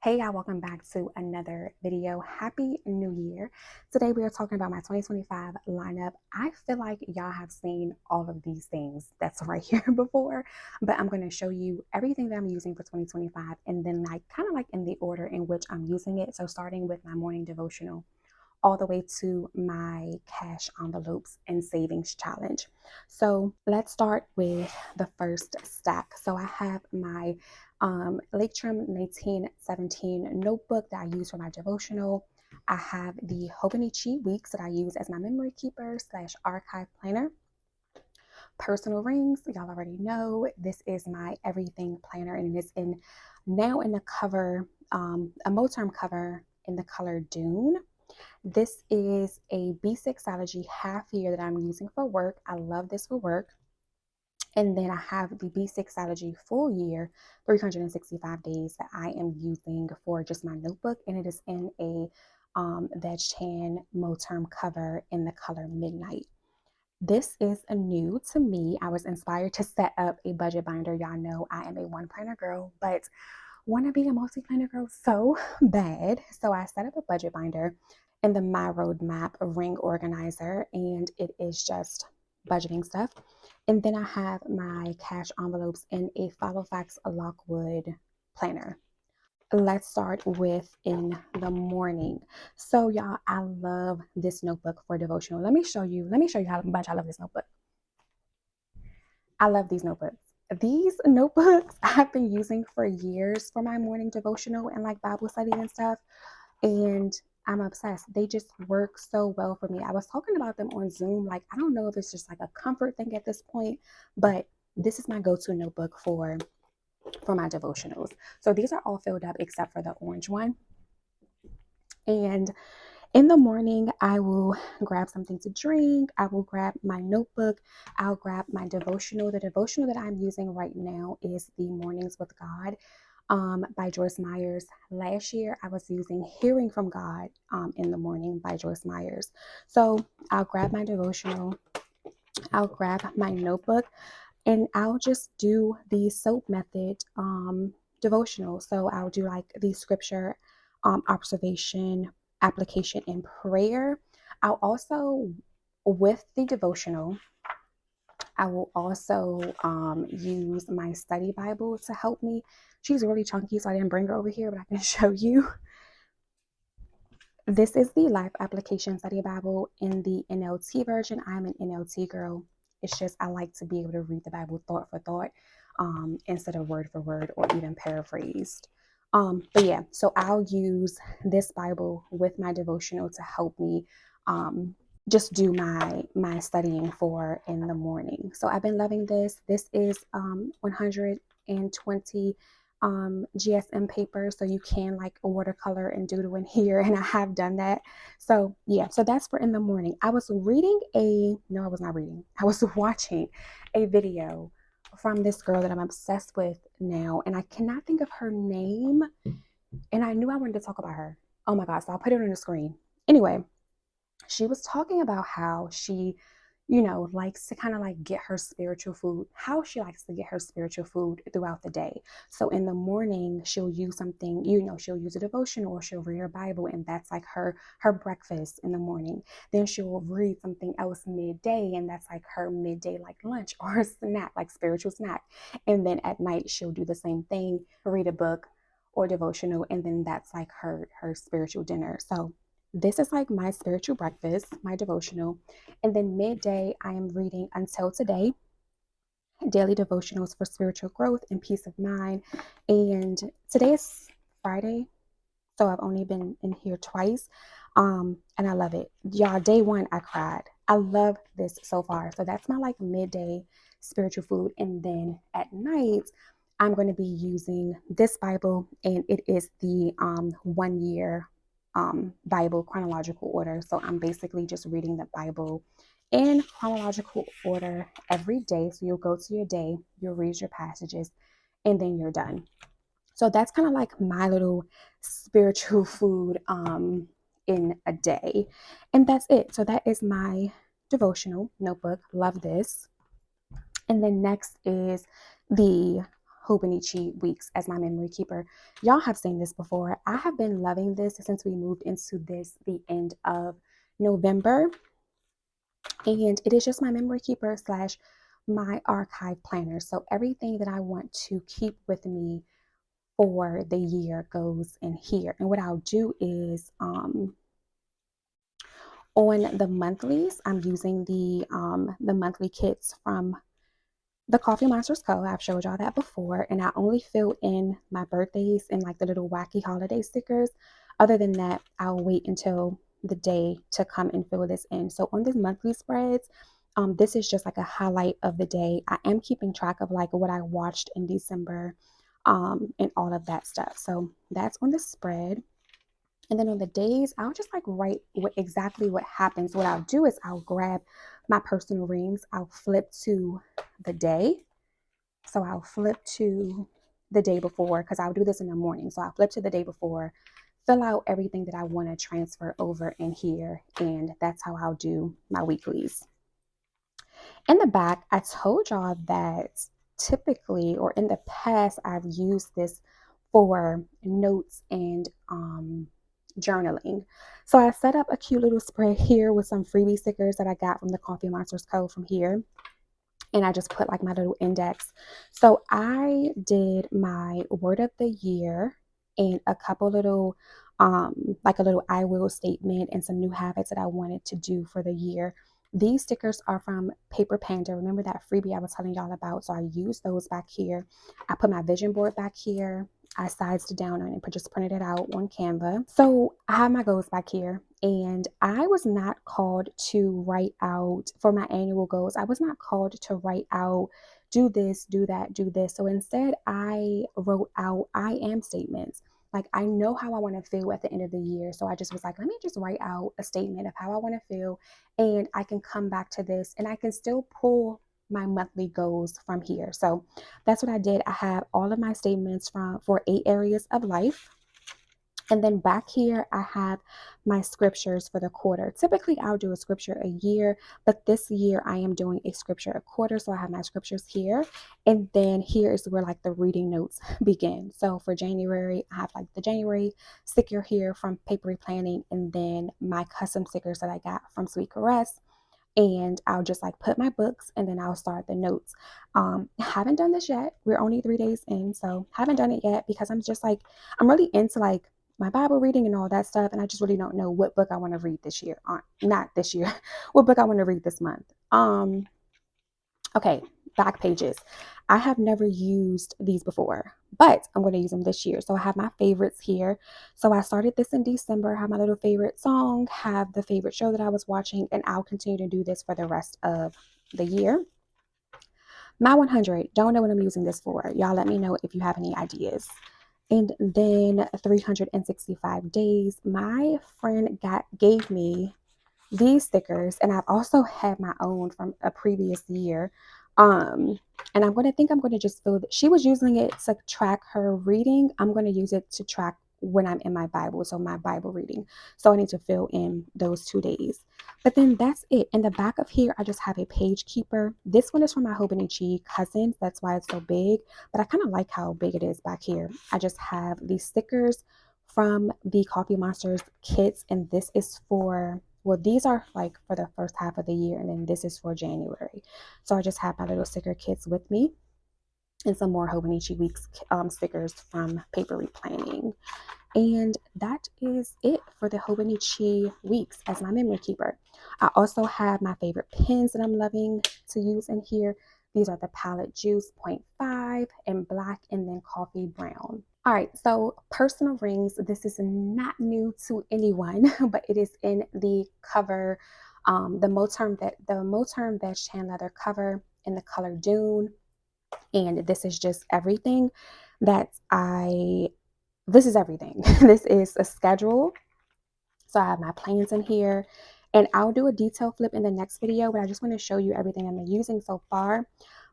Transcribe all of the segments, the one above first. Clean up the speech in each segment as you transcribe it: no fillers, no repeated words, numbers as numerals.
Hey y'all, welcome back to another video. Happy New Year. Today we are talking about my 2025 lineup. I feel like y'all have seen all of these things that's right here before, but I'm going to show you everything that I'm using for 2025 and then kind of in the order in which I'm using it. So starting with my morning devotional all the way to my cash envelopes and savings challenge. So let's start with the first stack. So I have my Lake Trim 1917 notebook that I use for my devotional. I have the Hobonichi Weeks that I use as my memory keeper / archive planner. Personal rings, y'all already know. This is my everything planner, and it is now in the cover, a Moterm cover in the color Dune. This is a B6 half year that I'm using for work. I love this for work. And then I have the B6 full year, 365 days that I am using for just my notebook. And it is in a Veg Tan Moterm cover in the color Midnight. This is a new to me. I was inspired to set up a budget binder. Y'all know I am a one planner girl, but want to be a multi-planner girl so bad. So I set up a budget binder in the My Roadmap ring organizer, and it is just budgeting stuff. And then I have my cash envelopes in a Follow Facts Lockwood planner. Let's start with in the morning. So y'all, I love this notebook for devotional. Let me show you how much I love this notebook. I love these notebooks. These notebooks I've been using for years for my morning devotional and Bible study and stuff. And I'm obsessed. They just work so well for me. I was talking about them on Zoom. I don't know if it's just a comfort thing at this point, but this is my go-to notebook for my devotionals. So these are all filled up except for the orange one. And in the morning, I will grab something to drink. I will grab my notebook. I'll grab my devotional. The devotional that I'm using right now is the Mornings with God by Joyce Myers. Last year, I was using Hearing from God in the Morning by Joyce Myers. So I'll grab my devotional. I'll grab my notebook, and I'll just do the SOAP method devotional. So I'll do the scripture, observation, application, and prayer. I'll also, with the devotional, I will also use my study Bible to help me. She's really chunky, so I didn't bring her over here, but I can show you. This is the Life Application Study Bible in the NLT version. I'm an NLT girl. It's just I like to be able to read the Bible thought for thought instead of word for word or even paraphrased. But yeah, so I'll use this Bible with my devotional to help me just do my studying for in the morning. So I've been loving this. This is 120 GSM paper, so you can watercolor and doodle in here, and I have done that. So yeah, so that's for in the morning. I was watching a video from this girl that I'm obsessed with now, and I cannot think of her name, and I knew I wanted to talk about her. Oh my god, so I'll put it on the screen. Anyway, she was talking about how she likes to kind of get her spiritual food, how she likes to get her spiritual food throughout the day. So in the morning, she'll use something, she'll use a devotional or she'll read her Bible, and that's her breakfast in the morning. Then she'll read something else midday, and that's her midday lunch or a snack, spiritual snack. And then at night, she'll do the same thing, read a book or devotional, and then that's her spiritual dinner. So this is my spiritual breakfast, my devotional. And then midday, I am reading Until Today, daily devotionals for spiritual growth and peace of mind. And today is Friday, so I've only been in here twice. And I love it. Y'all, day one, I cried. I love this so far. So that's my midday spiritual food. And then at night, I'm going to be using this Bible, and it is the 1 year Bible chronological order. So I'm basically just reading the Bible in chronological order every day. So you'll go to your day, you'll read your passages, and then you're done. So that's kind of my little spiritual food in a day. And that's it. So that is my devotional notebook. Love this. And then next is the Hobonichi weeks as my memory keeper. Y'all have seen this before. I have been loving this since we moved into this the end of November, and it is just my memory keeper slash my archive planner. So everything that I want to keep with me for the year goes in here. And what I'll do is on the monthlies, I'm using the monthly kits from the Coffee Monsters Co. I've showed y'all that before, and I only fill in my birthdays and like the little wacky holiday stickers. Other than that, I'll wait until the day to come and fill this in. So on these monthly spreads, this is just like a highlight of the day. I am keeping track of like what I watched in December, and all of that stuff. So that's on the spread. And then on the days, I'll just like write exactly what happens. What I'll do is I'll grab my personal rings, I'll flip to the day. So I'll flip to the day before because I'll do this in the morning. So I'll flip to the day before, fill out everything that I want to transfer over in here. And that's how I'll do my weeklies. In the back, I told y'all that typically or in the past, I've used this for notes and journaling. So I set up a cute little spread here with some freebie stickers that I got from the Coffee Monsters Co. from here. And I just put like my little index. So I did my word of the year and a couple little, like a little I will statement and some new habits that I wanted to do for the year. These stickers are from Paper Panda. Remember that freebie I was telling y'all about? So I used those back here. I put my vision board back here. I sized it down and just printed it out on Canva. So I have my goals back here, and I was not called to write out for my annual goals. I was not called to write out, do this, do that, do this. So instead, I wrote out I am statements. Like I know how I want to feel at the end of the year. So I just was like, let me just write out a statement of how I want to feel, and I can come back to this and I can still pull my monthly goals from here. So that's what I did. I have all of my statements for 8 areas of life. And then back here, I have my scriptures for the quarter. Typically, I'll do a scripture a year, but this year I am doing a scripture a quarter. So I have my scriptures here. And then here is where like the reading notes begin. So for January, I have like the January sticker here from Papery Planning, and then my custom stickers that I got from Sweet Caress. And I'll just like put my books and then I'll start the notes. Haven't done this yet. We're only 3 days in, so haven't done it yet because I'm just like, I'm really into like my Bible reading and all that stuff, and I just really don't know what book I want to read this year. Not this year, what book I want to read this month. Okay, back pages. I have never used these before, but I'm going to use them this year. So I have my favorites here. So I started this in December, have my little favorite song, have the favorite show that I was watching, and I'll continue to do this for the rest of the year. My 100, don't know what I'm using this for. Y'all let me know if you have any ideas. And then 365 days. My friend gave me these stickers, and I've also had my own from a previous year. And I'm going to just feel that she was using it to track her reading. I'm going to use it to track when I'm in my Bible, so my Bible reading. So I need to fill in those 2 days. But then that's it. In the back of here, I just have a page keeper. This one is from my Hobonichi cousins. That's why it's so big. But I kind of like how big it is back here. I just have these stickers from the Coffee Monsters kits, and this is for, well, these are like for the first half of the year, and then this is for January. So I just have my little sticker kits with me and some more Hobonichi Weeks stickers from Papery Planning. And that is it for the Hobonichi Weeks as my memory keeper. I also have my favorite pens that I'm loving to use in here. These are the Palette Juice 0.5 in black and then coffee brown. All right, so personal rings. This is not new to anyone, but it is in the cover, the Moterm Veg Tan Leather cover in the color Dune. And this is just everything that this is everything. This is a schedule. So I have my plans in here, and I'll do a detail flip in the next video, but I just want to show you everything I'm using so far.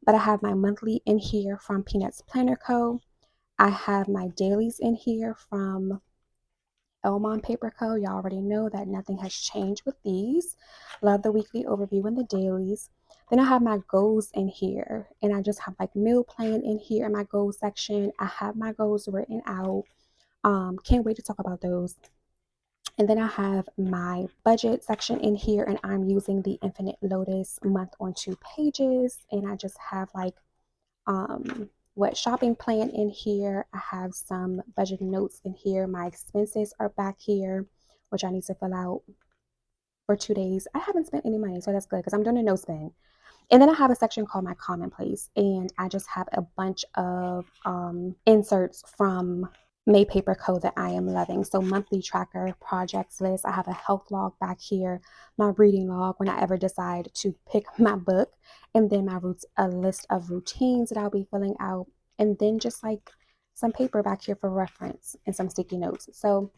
But I have my monthly in here from Peanuts Planner Co. I have my dailies in here from Elmon Paper Co. Y'all already know that nothing has changed with these. Love the weekly overview and the dailies. Then I have my goals in here, and I just have like meal plan in here in my goals section. I have my goals written out. Can't wait to talk about those. And then I have my budget section in here, and I'm using the Infinite Lotus month on 2 pages. And I just have like what shopping plan in here. I have some budget notes in here. My expenses are back here, which I need to fill out for 2 days. I haven't spent any money, so that's good because I'm doing a no spend. And then I have a section called my commonplace, and I just have a bunch of inserts from May Paper Co. that I am loving. So monthly tracker, projects list. I have a health log back here, my reading log when I ever decide to pick my book, and then a list of routines that I'll be filling out, and then just like some paper back here for reference and some sticky notes. So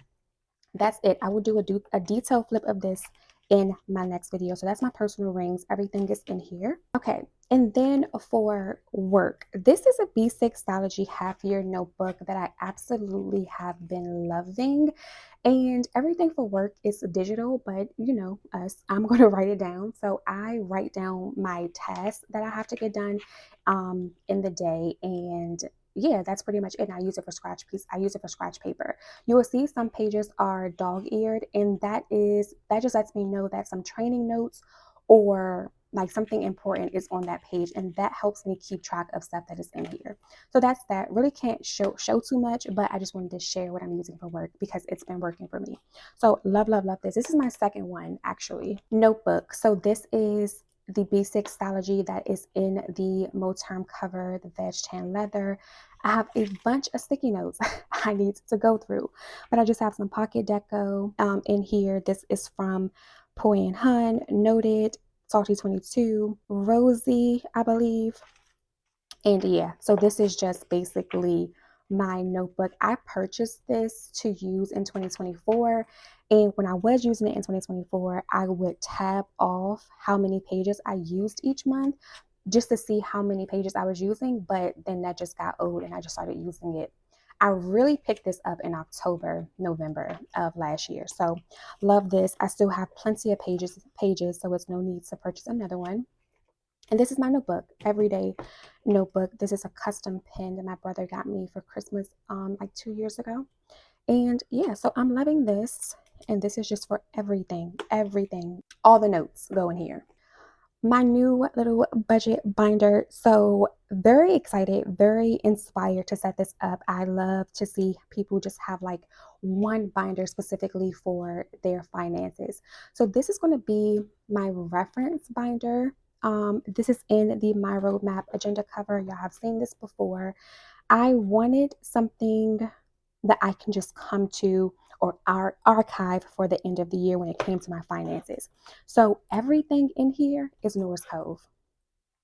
that's it. I will do a detailed flip of this in my next video. So that's my personal rings. Everything is in here. Okay. And then for work, this is a B6 Stalogy half year notebook that I absolutely have been loving. And everything for work is digital, but you know us, I'm going to write it down. So I write down my tasks that I have to get done in the day. And yeah, that's pretty much it. And I use it for I use it for scratch paper. You will see some pages are dog-eared, and that just lets me know that some training notes or like something important is on that page, and that helps me keep track of stuff that is in here. So that's that. Really can't show too much, but I just wanted to share what I'm using for work because it's been working for me. So love this. This is my second one actually. Notebook. So this is the B6 Stalogy that is in the Moterm cover, the veg tan leather. I have a bunch of sticky notes I need to go through, but I just have some pocket deco in here. This is from Poi and Hun, Noted, Salty 22, Rosie, I believe. And yeah, so this is just basically my notebook. I purchased this to use in 2024. And when I was using it in 2024, I would tab off how many pages I used each month just to see how many pages I was using. But then that just got old and I just started using it. I really picked this up in October, November of last year. So love this. I still have plenty of pages, so it's no need to purchase another one. And this is my notebook, everyday notebook. This is a custom pen that my brother got me for Christmas like 2 years ago. And yeah, so I'm loving this. And this is just for everything. All the notes go in here. My new little budget binder. So very excited, very inspired to set this up. I love to see people just have like one binder specifically for their finances. So this is going to be my reference binder. This is in the My Roadmap agenda cover. Y'all have seen this before. I wanted something that I can just come to or archive for the end of the year when it came to my finances. So everything in here is Norris Cove.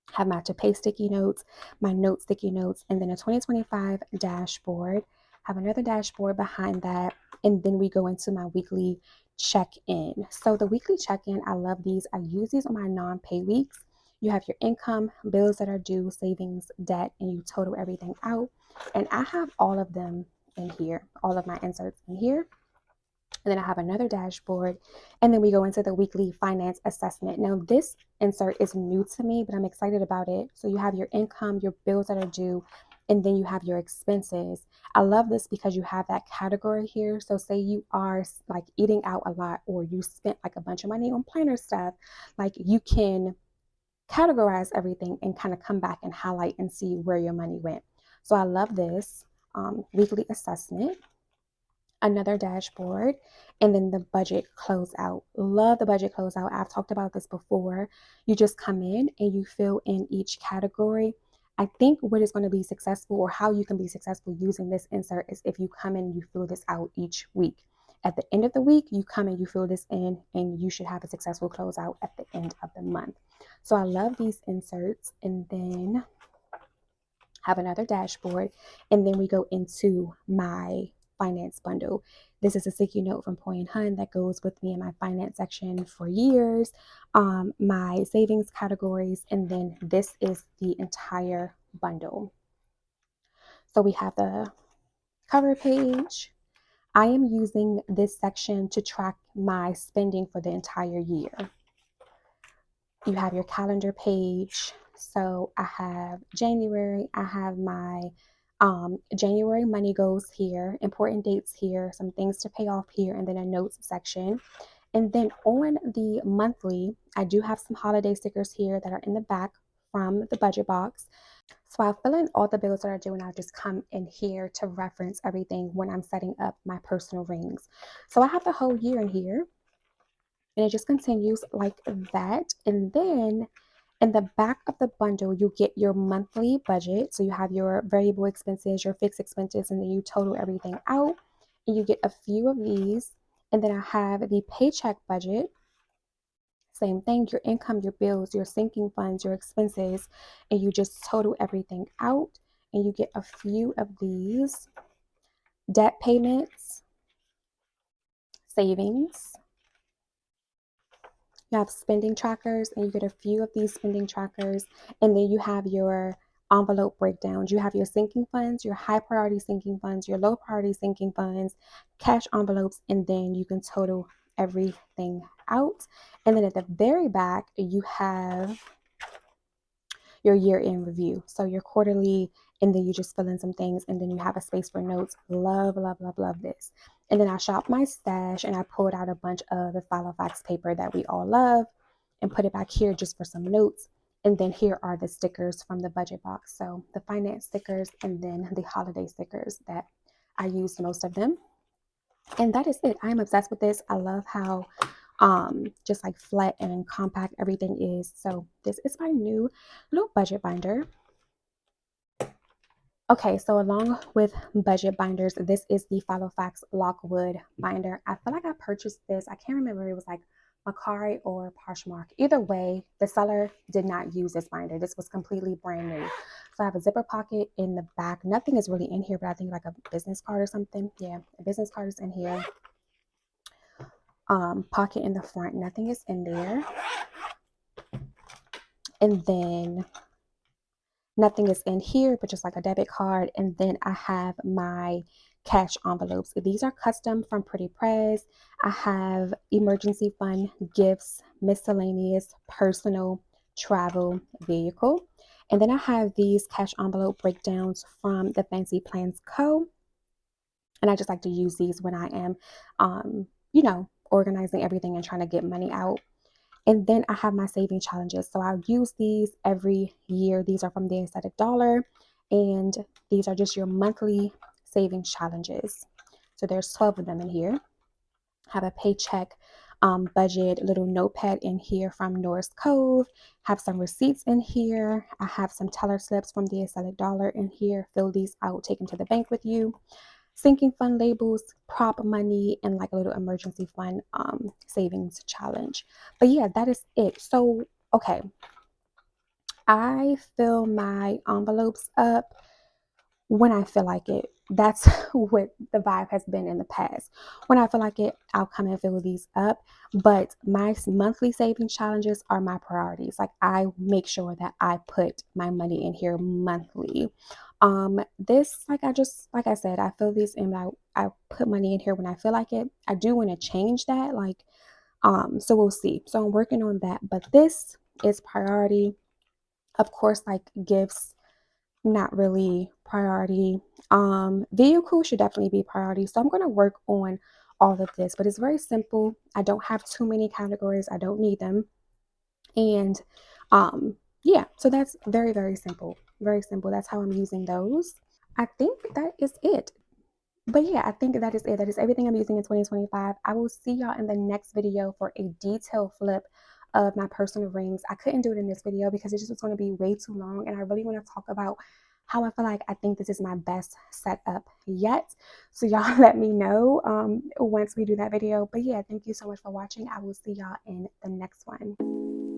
I have my to pay sticky notes, my note sticky notes, and then a 2025 dashboard. Have another dashboard behind that, and then we go into my weekly check-in. So the weekly check-in, I love these. I use these on my non-pay weeks. You have your income, bills that are due, savings, debt, and you total everything out. And I have all of them in here, all of my inserts in here. And then I have another dashboard. And then we go into the weekly finance assessment. Now, this insert is new to me, but I'm excited about it. So you have your income, your bills that are due, and then you have your expenses. I love this because you have that category here. So say you are like eating out a lot, or you spent like a bunch of money on planner stuff, like you can categorize everything and kind of come back and highlight and see where your money went. So I love this weekly assessment. Another dashboard, and then the budget closeout. Love the budget closeout. I've talked about this before. You just come in and you fill in each category. I think what is going to be successful, or how you can be successful using this insert, is if you come in and you fill this out each week. At the end of the week, you come and you fill this in, and you should have a successful closeout at the end of the month. So I love these inserts. And then have another dashboard, and then we go into my finance bundle. This is a sticky note from Poi and Hun that goes with me in my finance section for years, my savings categories, and then this is the entire bundle. So we have the cover page. I am using this section to track my spending for the entire year. you have your calendar page. So I have January, I have my January money goals here, important dates here, some things to pay off here, and then a notes section. And then on the monthly, I do have some holiday stickers here that are in the back from the budget box. So I'll fill in all the bills that are due and I'll just come in here to reference everything when I'm setting up my personal rings. So I have the whole year in here and it just continues like that. And then in the back of the bundle, you get your monthly budget. So you have your variable expenses, your fixed expenses, and then you total everything out. And you get a few of these. And then I have the paycheck budget. Same thing, your income, your bills, your sinking funds, your expenses, and you just total everything out. And you get a few of these debt payments, savings. You have spending trackers, and you get a few of these spending trackers, and then you have your envelope breakdowns. You have your sinking funds, your high priority sinking funds, your low priority sinking funds, cash envelopes, and then you can total everything out. And then at the very back, you have your year-end review. So your quarterly, and then you just fill in some things, and then you have a space for notes. Love, love, love, love this. And then I shop my stash and I pulled out a bunch of the Filofax paper that we all love and put it back here just for some notes. And then here are the stickers from the budget box. So the finance stickers and then the holiday stickers that I used most of them. And that is it. I am obsessed with this. I love how just like flat and compact everything is. So this is my new little budget binder. Okay, so along with budget binders, this is the Filofax Lockwood binder. I feel like I purchased this. I can't remember. It was like Macari or Poshmark. Either way, the seller did not use this binder. This was completely brand new. So I have a zipper pocket in the back. Nothing is really in here, but I think like a business card or something. Yeah, a business card is in here. Pocket in the front. Nothing is in there. And then nothing is in here, but just like a debit card. And then I have my cash envelopes. These are custom from Pretty Press. I have emergency fund, gifts, miscellaneous, personal, travel, vehicle. And then I have these cash envelope breakdowns from the Fancy Plans Co. And I just like to use these when I am, organizing everything and trying to get money out. And then I have my saving challenges. So I'll use these every year. These are from the Aesthetic Dollar. And these are just your monthly saving challenges. So there's 12 of them in here. I have a paycheck budget little notepad in here from Norris Cove. Have some receipts in here. I have some teller slips from the Aesthetic Dollar in here. Fill these out, take them to the bank with you. Sinking fund labels, prop money, and like a little emergency fund savings challenge. But yeah, that is it. So, okay, I fill my envelopes up when I feel like it. That's what the vibe has been in the past. When I feel like it, I'll come and fill these up. But my monthly savings challenges are my priorities. Like I make sure that I put my money in here monthly. This, like I said, I fill these in. I put money in here when I feel like it. I do want to change that. So we'll see. So I'm working on that. But this is priority. Of course, like gifts, not really priority. Vehicle should definitely be priority. So I'm going to work on all of this, but it's very simple. I don't have too many categories. I don't need them. And yeah, so that's very, very simple. Very simple. That's how I'm using those. I think that is it. But yeah, I think that is it. That is everything I'm using in 2025. I will see y'all in the next video for a detailed flip of my personal rings. I couldn't do it in this video because it just was going to be way too long. And I really want to talk about how I feel like I think this is my best setup yet. So y'all let me know once we do that video. But yeah, thank you so much for watching. I will see y'all in the next one.